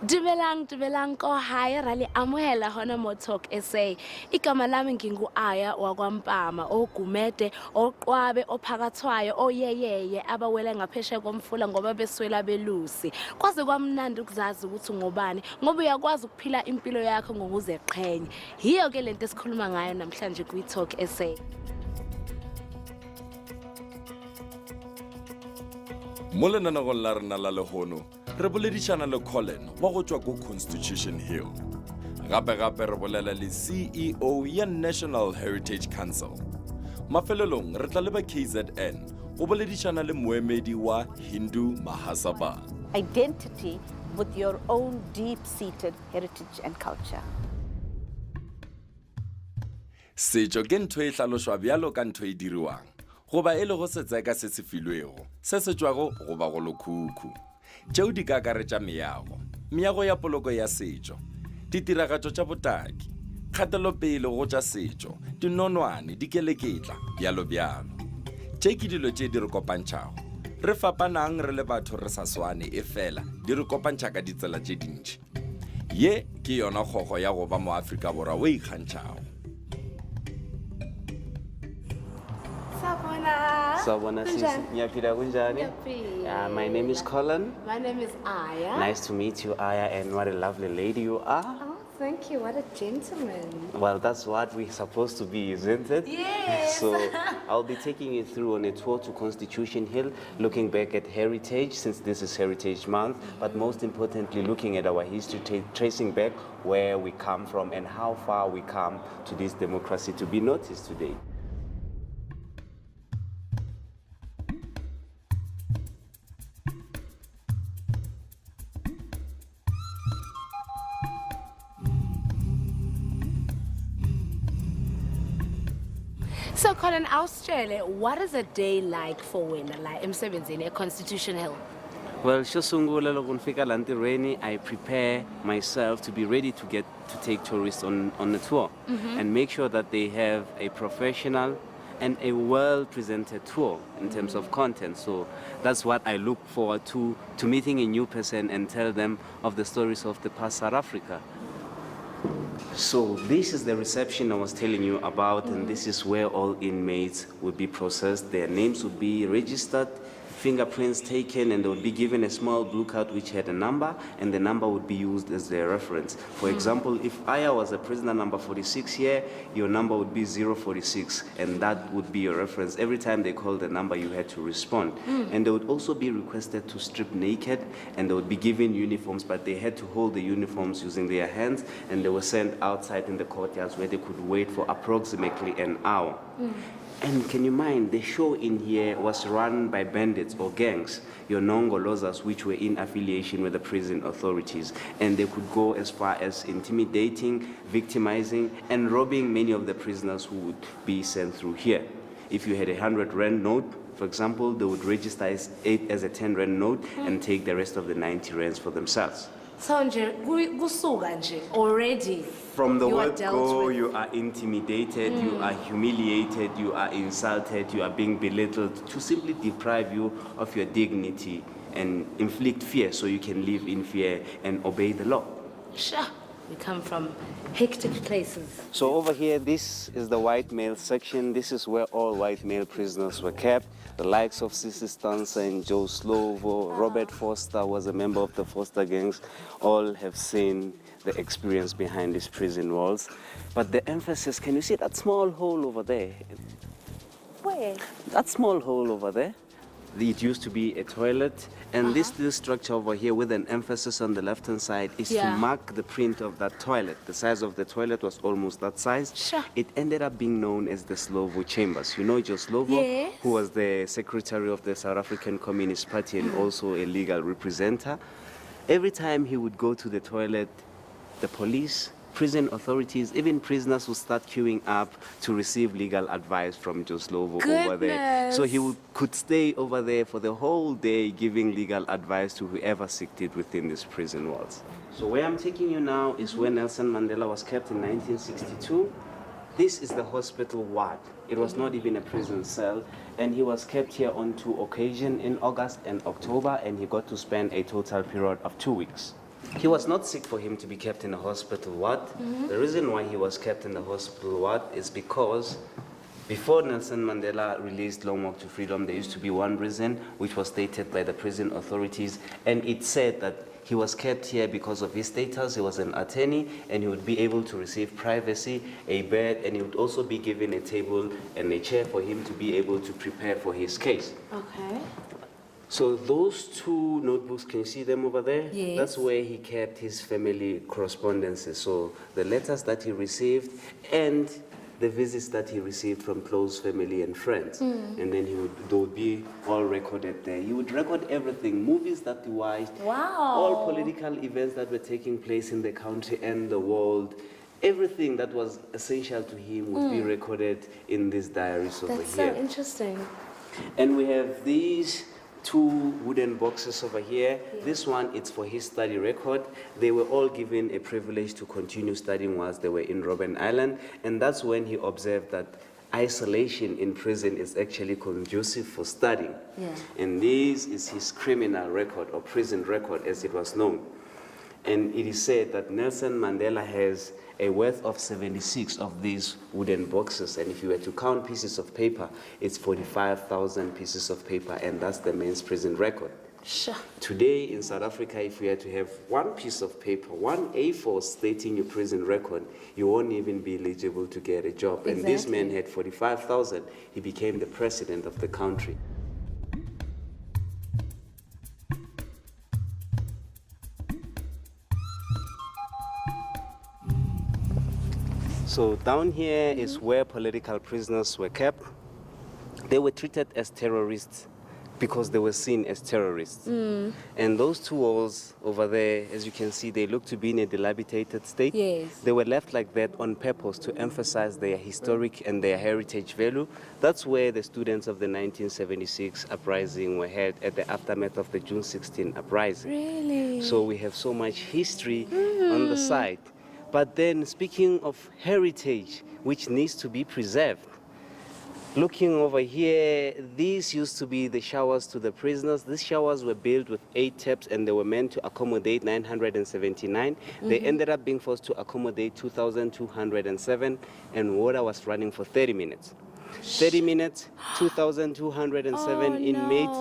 Dumelang ko haya rali amuhela hona mo Talk SA. Igama lami ngingu Aya wakwaMpama ogumede oqwabe ophakathwayo oyeyeye abawela ngapheshe komfula ngoba beswela belusi. Kwaze kwamnandi ukuzazi ukuthi ngobani ngoba uyakwazi ukuphila impilo yakho ngokuzeqhenye. Hiyo ke lento esikhuluma ngayo namhlanje kwi Talk SA. Molena na go la rena la lehono re boledišana le Colin wa go tšwa go Constitution Hill. Gape re bolela le CEO ya National Heritage Council. Mafelelong re tla leba KZN go boledišana le moemedi wa Hindu Mahasabha. Identity with your own deep-seated heritage and culture. Setšo ke ntho e hlalošwa bjalo ka ntho e diriwang goba e le go se tseka se se filwego se se tšwago goba go lokhukhu tšeo di ka akaretša meago ya poloko ya setšo, ditiragatšo tša botaki, kgatelopele go tša setšo, dinonwane, dikeleketla, bjalo. Tše ke dilo tše di re kopantšhago re fapanang re le batho re sa swane e fela di re kopantšha ka ditsela tše dintši. Ye ke yona kgogo ya go ba mo Afrika Borwa o ikgantšhago. Sawubona sisi. Ngiyaphila kunjani? My name is Colin. My name is Aya. Nice to meet you, Aya, and what a lovely lady you are. Oh, thank you. What a gentleman. Well, that's what we're supposed to be, isn't it? Yes. So I'll be taking you through on a tour to Constitution Hill, looking back at heritage, since this is Heritage Month, but most importantly, looking at our history, tracing back where we come from and how far we come to this democracy to be noticed today. So Colin, Australia, what is a day like for wena la emsebenzini at Constitution Hill? Well, xosungula loko nifika la ntirhweni, I prepare myself to be ready to take tourists on a tour and make sure that they have a professional and a well-presented tour in terms of content. So that's what I look forward to meeting a new person and tell them of the stories of the past South Africa. So this is the reception I was telling you about, and this is where all inmates would be processed. Their names would be registered, fingerprints taken, and they would be given a small blue card which had a number, and the number would be used as their reference. For example, if Aya was a prisoner number 46 here, your number would be 046, and that would be your reference. Every time they called the number, you had to respond. And they would also be requested to strip naked, and they would be given uniforms, but they had to hold the uniforms using their hands, and they were sent outside in the courtyards where they could wait for approximately an hour. And can you mind, the show in here was run by bandits or gangs, your Nongolozas, which were in affiliation with the prison authorities. And they could go as far as intimidating, victimizing, and robbing many of the prisoners who would be sent through here. If you had a 100 Rand note, for example, they would register it as a 10 Rand note and take the rest of the 90 Rands for themselves. So already From the word go, you are intimidated, you are humiliated, you are insulted, you are being belittled to simply deprive you of your dignity and inflict fear so you can live in fear and obey the law. Sure. We come from hectic places. So over here, this is the white male section. This is where all white male prisoners were kept. The likes of Sissy Stanza and Joe Slovo, Robert Foster was a member of the Foster gangs, all have seen the experience behind these prison walls. But the emphasis, can you see that small hole over there? Where? That small hole over there. It used to be a toilet, and this little structure over here with an emphasis on the left-hand side is to mark the print of that toilet. The size of the toilet was almost that size. Sure. It ended up being known as the Slovo Chambers. You know Joe Slovo, who was the secretary of the South African Communist Party and also a legal representative. Every time he would go to the toilet, the police prison authorities, even prisoners who start queuing up to receive legal advice from Joe Slovo over there. So he could stay over there for the whole day giving legal advice to whoever seeked it within these prison walls. So where I'm taking you now is where Nelson Mandela was kept in 1962. This is the hospital ward. It was not even a prison cell, and he was kept here on 2 occasions, in August and October, and he got to spend a total period of 2 weeks. He was not sick for him to be kept in a hospital ward. The reason why he was kept in the hospital ward is because before Nelson Mandela released Long Walk to Freedom, there used to be one prison which was stated by the prison authorities, and it said that he was kept here because of his status. He was an attorney, and he would be able to receive privacy, a bed, and he would also be given a table and a chair for him to be able to prepare for his case. Okay. So those 2 notebooks, can you see them over there? Yes. That's where he kept his family correspondences. So the letters that he received and the visits that he received from close family and friends. And then they would be all recorded there. He would record everything, movies that he watched, all political events that were taking place in the country and the world. Everything that was essential to him would be recorded in these diaries over here. That's so interesting. And we have these 2 wooden boxes over here. This one, it's for his study record. They were all given a privilege to continue studying whilst they were in Robben Island, and that's when he observed that isolation in prison is actually conducive for studying. And this is his criminal record, or prison record as it was known. And it is said that Nelson Mandela has a worth of 76 of these wooden boxes, and if you were to count pieces of paper, it's 45,000 pieces of paper, and that's the man's prison record. Sure. Today in South Africa, if you had to have one piece of paper, one A4 stating your prison record, you won't even be eligible to get a job. And this man had 45,000. He became the president of the country. So down here is where political prisoners were kept. They were treated as terrorists because they were seen as terrorists. And those 2 walls over there, as you can see, they look to be in a dilapidated state. Yes. They were left like that on purpose to emphasize their historic and their heritage value. That's where the students of the 1976 uprising were held at the aftermath of the June 16 uprising. Really? So we have so much history on the side. But then, speaking of heritage, which needs to be preserved, looking over here, these used to be the showers to the prisoners. These showers were built with 8 taps, and they were meant to accommodate 979. They ended up being forced to accommodate 2,207, and water was running for 30 minutes. 30 minutes, 2,207 inmates,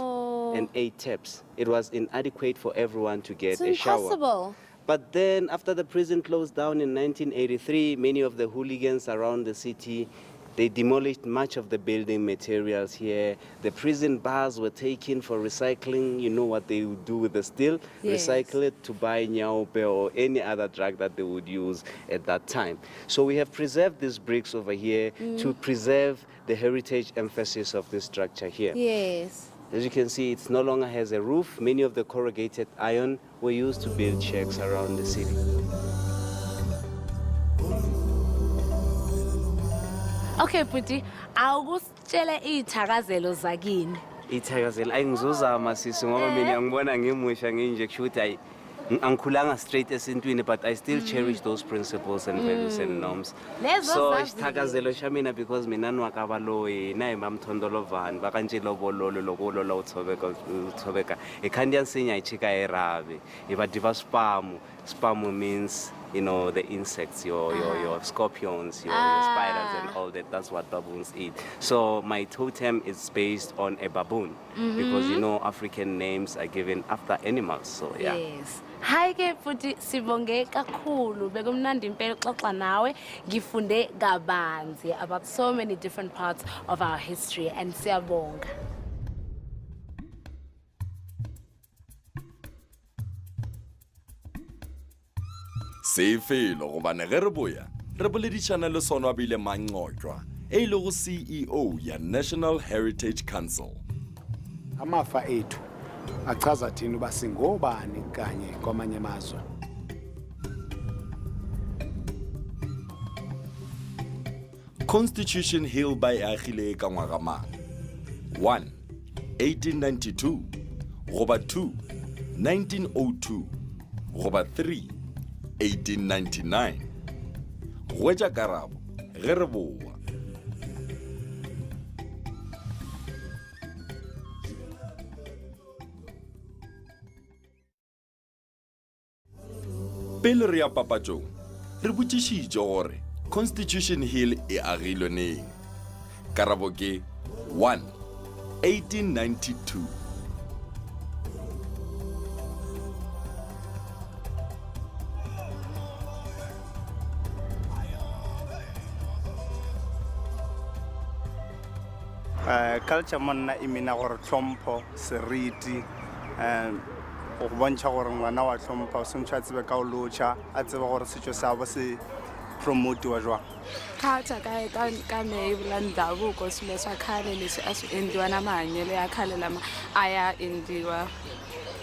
and 8 taps. It was inadequate for everyone to get a shower. It's impossible. But then, after the prison closed down in 1983, many of the hooligans around the city, they demolished much of the building materials here. The prison bars were taken for recycling. You know what they would do with the steel? Yes. Recycle it to buy nyaupe or any other drug that they would use at that time. So we have preserved these bricks over here to preserve the heritage emphasis of this structure here. Yes. As you can see, it no longer has a roof. Many of the corrugated iron were used to build shacks around the city. Okay, Puti, awukusitshele iy'thakazelo zakini. Ithakazela ayingizozama sisi ngoba mina ngibona ngimusha nginje kusho ukuthi angikhulanga straight esintwini, but I still cherish those principles and values and norms. So isithakazelo shamina because mina nwakabaloyi naye mamthondolovani bakantshilo bololo lokulola uthobeka ekhandi yansinya ichika erabe ibadiva spam means, you know, the insects, your scorpions, your spiders and all that. That's what baboons eat. So my totem is based on a baboon because, you know, African names are given after animals. So yeah. Yes. Hayi ke futhi sibonge kakhulu bekumnandi impela xoxa nawe ngifunde kabanzi about so many different parts of our history and siyabonga. Sefelo gobane ge re boya re boledišana le sono a bile manqotjwa e ile go CEO ya National Heritage Council. Amafa ethu achaza thina uba singobani kanye kwamanye amazwe. Constitution Hill by agile ka ngwaga mang? 1 1892 goba 2 1902 goba 3 1899. Hwetša karabo ge re boa. Pele re ya papatšong, re botšišitše gore Constitution Hill e agilwe neng. Karabo ke 1 1892. Culture monna e mina gore tlhompho seriti go bontšha gore ngwana wa tlhompha o swantse a tsebe ka o lotšha a tsebe gore setšo sa bo se promotiwa jwang. Culture ka me vula ndhavuko swilo swa khale leswi a swi endliwa na mahanyelo ya khale lama a ya endliwa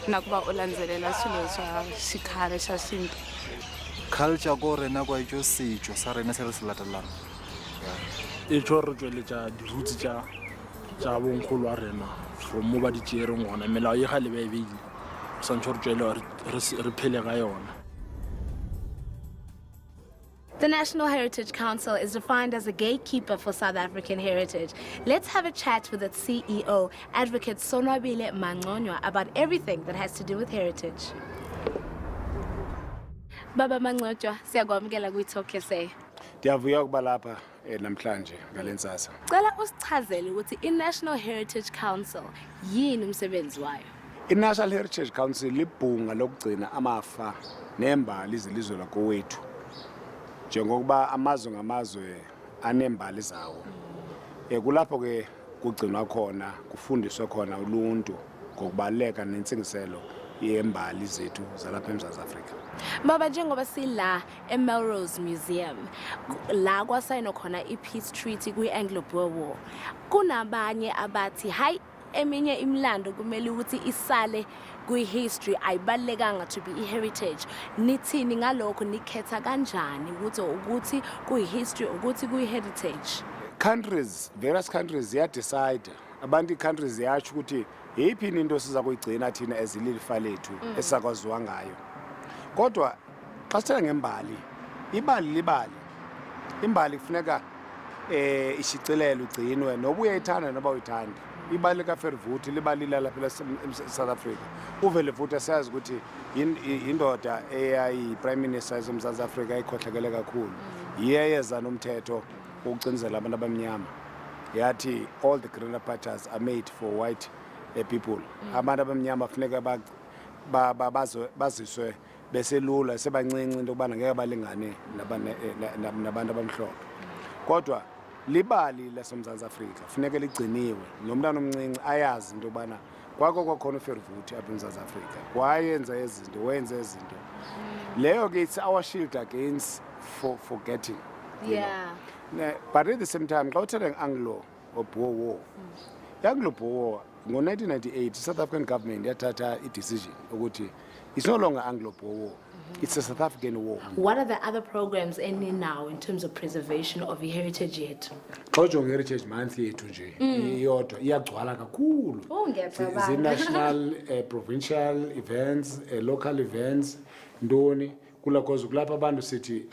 na ku va u landzelela swilo swa xikhale xa xintu. Culture ko rena kwa itšo setšo sa rena se re se latelang e tšo re tšweletša di-roots tša bonkgolo wa rena from mo ba di tšereng gona melao e ga le ba e beile o swantšhe re tšwele re phele ga yona. The National Heritage Council is defined as a gatekeeper for South African heritage. Let's have a chat with its CEO, Advocate Sonwabile Mangonywa, about everything that has to do with heritage. Baba Mangonywa, siyakwamukela kwi-Talk SA. Ndiyavuya ukuba lapha namhlanje ngalentsasa. Cela usichazele ukuthi i-National Heritage Council yini umsebenzi wayo? I-National Heritage Council libhunga lokugcina amafa nembali zelizwe lakowethu. Njengokuba amazwe ngamazwe anembali zawo. Kulapho ke kugcinwa khona, kufundiswa khona uluntu ngokubaleka nentsingiselo yembali zethu zalapha eMzantsi Afrika. Baba, njengoba sila eMelrose Museum la kwasayinwa khona i-Peace Treaty kwi-Anglo-Boer War, kunabanye abathi hayi eminye imlando kumele ukuthi isale kwi-history ayibalekanga to be i-heritage. Nithini ngalokho, nikhetha kanjani ukuthi kuyi-history ukuthi kuyi-heritage? Various countries decide, abantu i-countries yatsho ukuthi yiphi into siza kuyigcina thina ezilifa lethu esakwaziwa ngayo. Kodwa xa sithetha ngembali, imbali kufuneka ishicilelwe ugcinwe noba uyayithanda noba uyithandi. Ibali likaFervoet libalile lapha eSouth Africa. uVelvoet siyazi ukuthi indoda eyayi-prime minister eMzantsi Afrika ayikhohlakele kakhulu. Yiyeza nomthetho wokucinezela abantu abamnyama. Yathi all the green patches are made for white people. Abantu abamnyama funeka baziswe beselula sebancinci into yokubana ngeke balingane nabantu abamhlophe. Kodwa libali laseMzantsi Afrika funeka ligciniwe nomntana omncinci ayazi into yokubana kwakhona uFervoet apha eMzantsi Afrika wayenza izinto leyo ke it's our shield against forgetting. Yeah. But at the same time xa uthetha nge-Anglo-Boer War, i-Anglo-Boer War ngo-1998 South African government yathatha i-decision ukuthi it's no longer Anglo-Boer War. It's a South African war. What are the other programs ending now in terms of preservation of the heritage yethu? Xa ujonga i-Heritage Month yethu nje iyodwa iyagcwala kakhulu. Zi-national, provincial events, local events, ntoni kulapho abantu sithi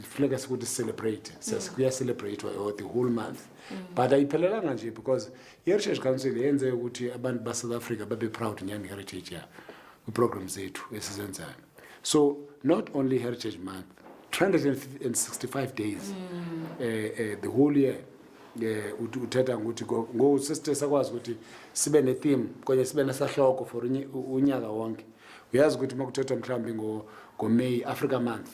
funeka sikuthi celebrate. Kuyacelebrate the whole month. But ayiphelelanga nje because i-Heritage Council yenze ukuthi abantu ba-South Africa babe proud nyani heritage yabo kwi-programs zethu esizenzayo. So not only Heritage Month, 365 days, the whole year. Uthetha ukuthi ngosiste sakwazi ukuthi sibe ne-theme kwenye sibe nesahloko for unyaka wonke. Uyazi ukuthi makuthetha mhlambi ngo-May Africa Month,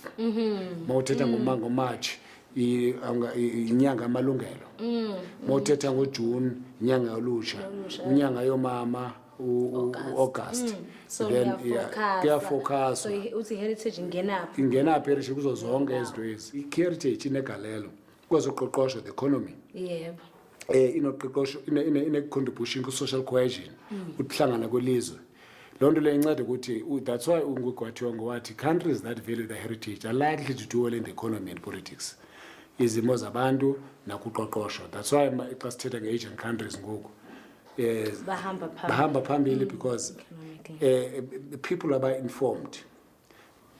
makuthetha ngo-March inyanga yamalungelo, makuthetha ngo-June inyanga yolutsha, unyanga yomama August. So then kuyafocuswa. So uthi heritage ingenaphi? Ingenaphi heritage kuzo zonke ezinto ezi. I-heritage inegalelo kwezoqoqosho, the economy. Yebo. Inoqoqosho ine-contribution ku-social cohesion, ukuhlangana kwelizwe. Loo nto leyo inceda ukuthi that's why uNgugwathiwa ngowathi countries that value their heritage are likely to do well in the economy and politics. izimo zabantu nakuqoqosho. That's why xa sithetha nge-Asian countries ngoku bahamba phambili because people are informed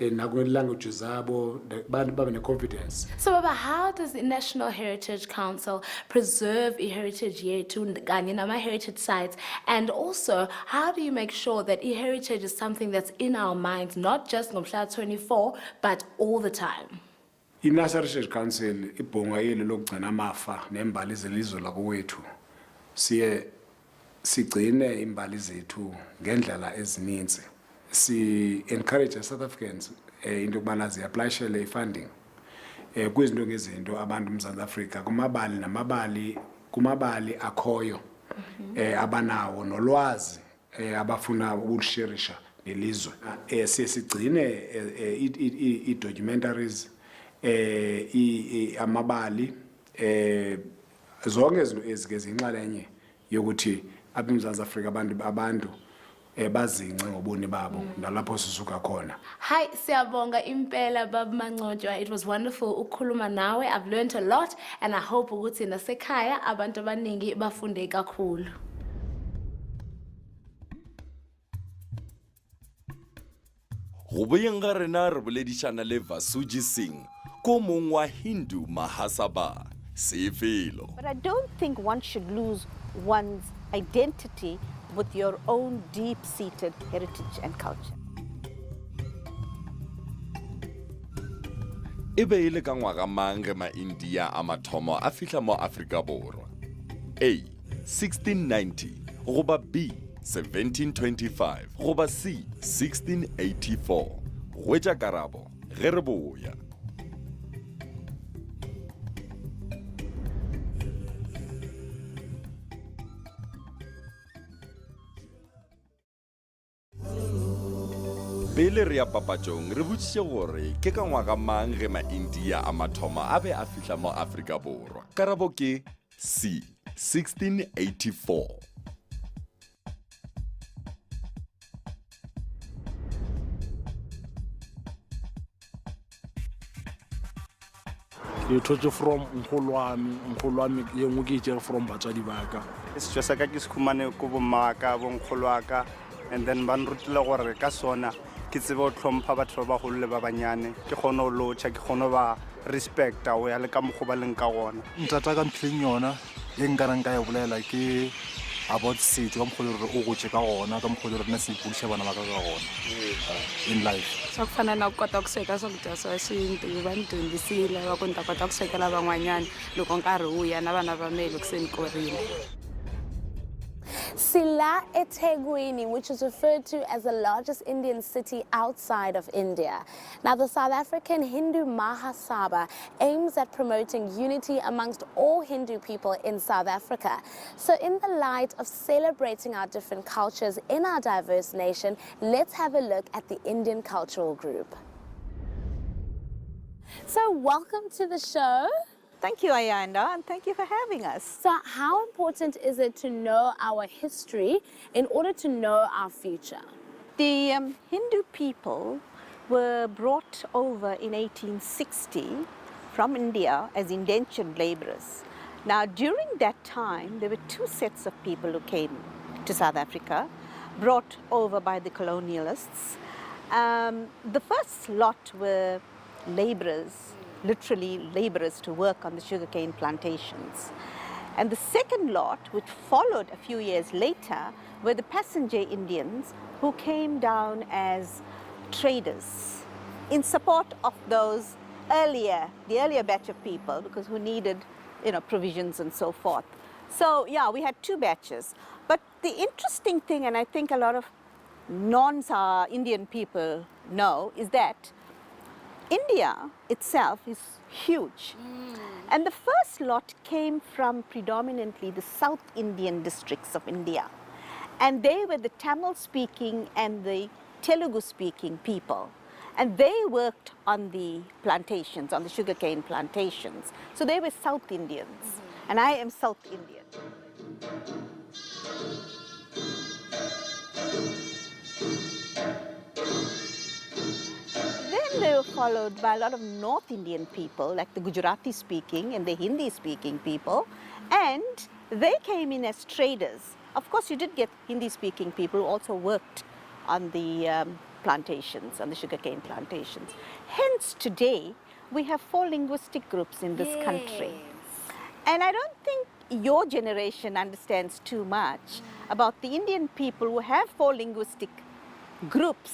languages zabo babe ne-confidence. So, Baba, how does the National Heritage Council preserve heritage yethu kanye nama-heritage sites? And also, how do you make sure that heritage is something that's in our minds, not just ngomhla 24, but all the time? I-National Heritage Council ibhunga yeli lokugcina amafa nembali zelizwe lakowethu siye sigcine imbali zethu ngendlela ezininzi. Si-encourage South Africans into yokubana ziaplayishele i-funding kwizinto ngezinto abantu eMzantsi Afrika kumabali namabali kumabali akhoyo abanawo nolwazi abafuna ukulusherisha nelizwe. Siye sigcine i-documentaries amabali zonke izinto ezike ziyinxalenye yokuthi apha eMzantsi Afrika abantu bazingce ngobuni babo nalapho sisuka khona. Hi, siyabonga impela Baba Mangcwatshwa. It was wonderful ukukhuluma nawe. I've learned a lot and I hope ukuthi nasekhaya abantu abaningi bafunde kakhulu. Go boyeng ga rena re boledišana le Vasuji Singh ko mong wa Hindu Mahasabha Sefelo. But I don't think one should lose one's identity with your own deep-seated heritage and culture. E be e le ka ngwaga mang ge ma-India a mathomo a fihla mo Afrika Borwa? A. 1690 goba B. 1725 goba C. 1684? Hwetša karabo ge re boya. Pele re ya papatšong re botšiše gore ke ka ngwaga mang ge ma-India a mathomo a be a fihla mo Afrika Borwa? Karabo ke C. 1684. ke thotse from nkgolo wa me ye nngwe ke itsege from batswadi baka. Setšo sa ka ke se khumane ko bommaka bonkgolo wa ka and then ba nrutile gore ka sona ke tsebe go tlhompha batho ba bagolo le ba banyane ke kgone go lotšha ke kgone ba respecta go ya le ka mokgwa ba leng ka gona. ntata ka ntlheng yona e nkareng ka ya bolela ke about setso ka mokgolo re o gotse ka gona ka mokgolo rena se ipodiša bana ba ka gona in life. Swa ku fana na ku kota ku sweka swakudya swa xintu va ni dyondzisile va ku ni ta kota ku swekela van'wanyana loko nkarhi wu ya na vana va mehe loko se ni kurile. Sila eThekwini, which is referred to as the largest Indian city outside of India. Now, the South African Hindu Mahasabha aims at promoting unity amongst all Hindu people in South Africa. So in the light of celebrating our different cultures in our diverse nation, let's have a look at the Indian Cultural Group. So welcome to the show. Thank you, Ayanda, and thank you for having us. So how important is it to know our history in order to know our future? The Hindu people were brought over in 1860 from India as indentured laborers. Now, during that time, there were two sets of people who came to South Africa, brought over by the colonialists. The first lot were laborers, literally laborers to work on the sugarcane plantations. And the second lot, which followed a few years later, were the passenger Indians who came down as traders in support of those the earlier batch of people, because who needed, provisions and so forth. So yeah, we had two batches. But the interesting thing, and I think a lot of non-Indian people know, is that India itself is huge. And the first lot came from predominantly the South Indian districts of India. And they were the Tamil-speaking and the Telugu-speaking people. And they worked on the plantations, on the sugarcane plantations. So they were South Indians. And I am South Indian. Then there were followed by a lot of North Indian people, like the Gujarati speaking and the Hindi speaking people, and they came in as traders. Of course, you did get Hindi speaking people who also worked on the plantations, on the sugarcane plantations. Hence, today, we have 4 linguistic groups in this country. And I don't think your generation understands too much about the Indian people who have 4 linguistic groups,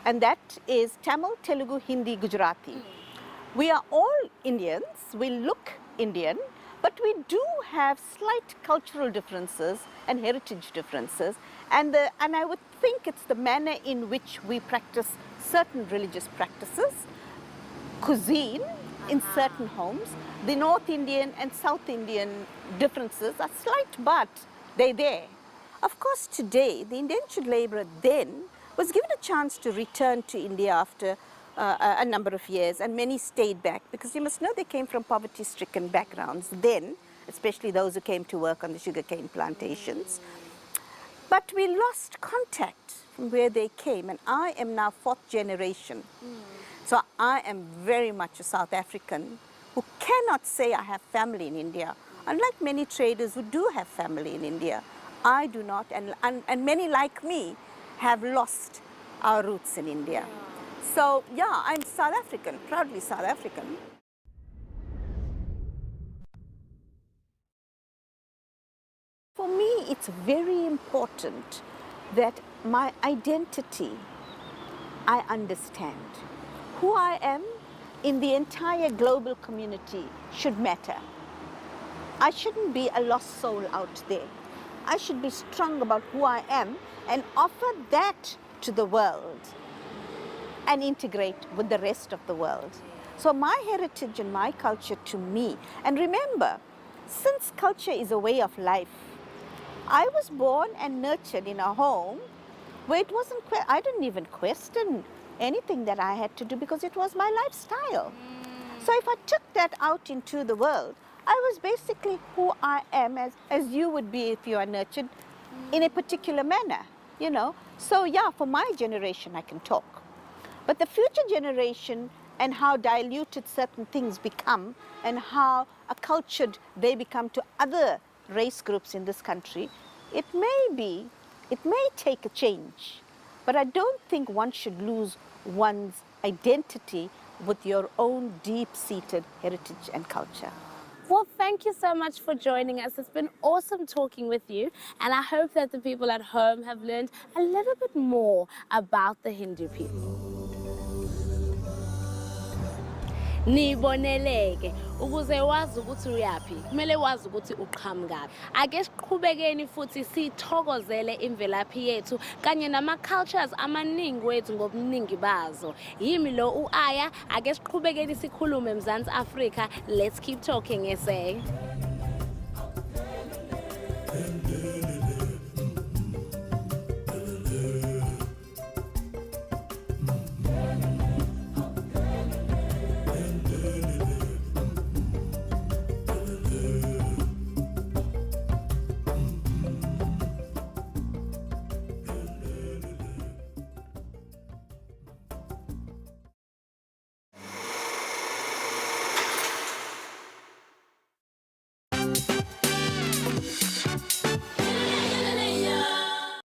and that is Tamil, Telugu, Hindi, Gujarati. We are all Indians, we look Indian, but we do have slight cultural differences and heritage differences, and I would think it's the manner in which we practice certain religious practices, cuisine in certain homes. The North Indian and South Indian differences are slight, but they're there. Of course, today, the indentured laborer then was given a chance to return to India after a number of years, and many stayed back, because you must know they came from poverty-stricken backgrounds then, especially those who came to work on the sugarcane plantations. But we lost contact from where they came, and I am now 4th generation. So I am very much a South African who cannot say I have family in India. Unlike many traders who do have family in India, I do not, and many like me have lost our roots in India. So yeah, I'm South African, proudly South African. For me, it's very important that my identity, I understand. Who I am in the entire global community should matter. I shouldn't be a lost soul out there. I should be strong about who I am and offer that to the world and integrate with the rest of the world. So my heritage and my culture to me, and remember, since culture is a way of life, I was born and nurtured in a home where it wasn't, I didn't even question anything that I had to do because it was my lifestyle. So if I took that out into the world, I was basically who I am, as you would be if you are nurtured in a particular manner, you know. So yeah, for my generation I can talk. But the future generation and how diluted certain things become and how accultured they become to other race groups in this country, it may take a change. But I don't think one should lose one's identity with your own deep-seated heritage and culture. Well, thank you so much for joining us. It's been awesome talking with you, and I hope that the people at home have learned a little bit more about the Hindu people. Niboneleke ukuze wazi ukuthi uyaphi kumele wazi ukuthi uqhamukaphi. Ake siqhubekeni futhi sithokozele imvelaphi yethu kanye nama cultures amaningi wethu ngobuningi bazo. Yimi lo uAya, ake siqhubekeni sikhulume eMzansi Afrika. Let's keep talking, SA.